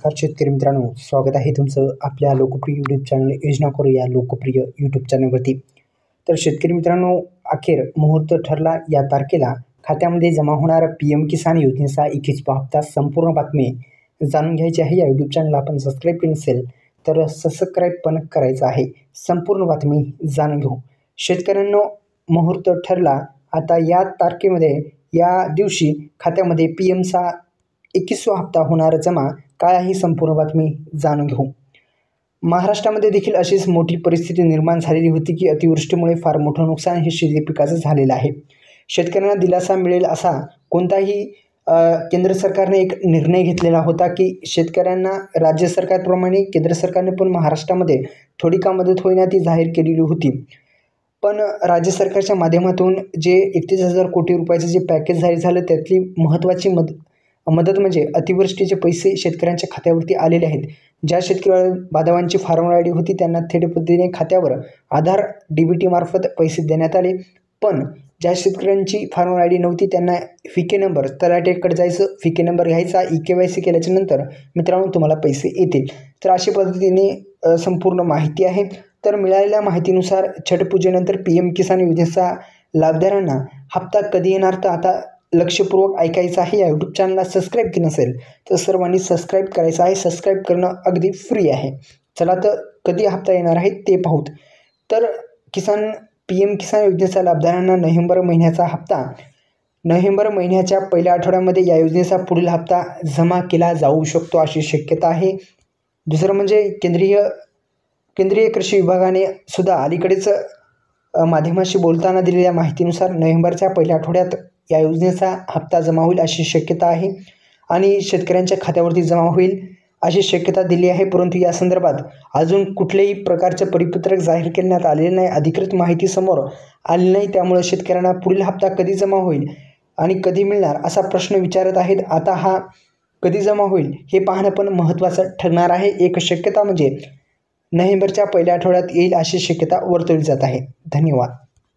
नमस्कार शेतकरी मित्रांनो, स्वागत आहे तुमचं आपल्या लोकप्रिय यूट्यूब चॅनल योजना करू या लोकप्रिय यूट्यूब चॅनलवरती। तर शेतकरी मित्रांनो, अखेर मुहूर्त ठरला या तारखेला खात्यामध्ये जमा होणार PM किसान योजनेचा 21वा हप्ता। संपूर्ण बातमी जाणून घ्यायची आहे। या यूट्यूब चॅनलला आपण सबस्क्राईब केलं नसेल तर सबस्क्राईब पण करायचं आहे। संपूर्ण बातमी जाणून घेऊ। शेतकऱ्यांनो, मुहूर्त ठरला आता या तारखेमध्ये, या दिवशी खात्यामध्ये PMचा 21वा हप्ता होणार जमा। काय आहे संपूर्ण बातमी जाणून घेऊ। महाराष्ट्रामध्ये देखील अशीच मोठी परिस्थिती निर्माण झालेली होती की अतिवृष्टीमुळे फार मोठं नुकसान हे शेती पिकाचं झालेलं आहे। शेतकऱ्यांना दिलासा मिळेल असा कोणताही केंद्र सरकारने एक निर्णय घेतलेला होता की शेतकऱ्यांना राज्य सरकारप्रमाणे केंद्र सरकारने पण महाराष्ट्रामध्ये थोडी का मदत होईना ती जाहीर केलेली होती। पण राज्य सरकारच्या माध्यमातून जे 31,000 कोटी रुपयाचं जे पॅकेज जाहीर झालं त्यातली महत्त्वाची मदत म्हणजे अतिवृष्टीचे पैसे शेतकऱ्यांच्या खात्यावरती आलेले आहेत। ज्या शेतकरी बांधवांची फार्मर आय डी होती त्यांना थेट पद्धतीने खात्यावर आधार DBT मार्फत पैसे देण्यात आले। पण ज्या शेतकऱ्यांची फार्मर आय डी नव्हती त्यांना फिके नंबर, तलाठ्याकडे जायचं, फिके नंबर घ्यायचा, KYC केल्याच्या नंतर मित्रांनो तुम्हाला पैसे येतील। तर अशा पद्धतीने संपूर्ण माहिती आहे। तर मिळालेल्या माहितीनुसार छटपूजेनंतर PM किसान योजनेचा लाभधारकांना हप्ता कधी येणार तर आता लक्षपूर्वक ऐकायचं आहे। या यूट्यूब चॅनलला सबस्क्राईब केलं नसेल तर सर्वांनी सबस्क्राईब करायचं आहे। सबस्क्राईब करणं अगदी फ्री आहे। चला तर कधी हप्ता येणार आहे ते पाहूत। तर PM किसान योजनेचा लाभधारकांना नोव्हेंबर महिन्याचा हप्ता नोव्हेंबर महिन्याच्या पहिल्या आठवड्यामध्ये या योजनेचा पुढील हप्ता जमा केला जाऊ शकतो अशी शक्यता आहे। दुसरं म्हणजे केंद्रीय कृषी विभागाने सुद्धा अलीकडेच माध्यमाशी बोलताना दिलेल्या माहितीनुसार नोव्हेंबरच्या पहिल्या आठवड्यात या योजनेचा हप्ता जमा होईल अशी शक्यता आहे आणि शेतकऱ्यांच्या खात्यावरती जमा होईल अशी शक्यता दिली आहे। परंतु या संदर्भात अजून कुठल्याही प्रकारचे परिपत्रक जाहीर करण्यात आलेले नाही, अधिकृत माहिती समोर आली नाही। त्यामुळे शेतकऱ्यांना पुढील हप्ता कधी जमा होईल आणि कधी मिळणार असा प्रश्न विचारत आहेत। आता हा कधी जमा होईल हे पाहणं पण महत्त्वाचं ठरणार आहे। एक शक्यता म्हणजे नोव्हेंबरच्या पहिल्या आठवड्यात येईल अशी शक्यता वर्तवली जात आहे। धन्यवाद।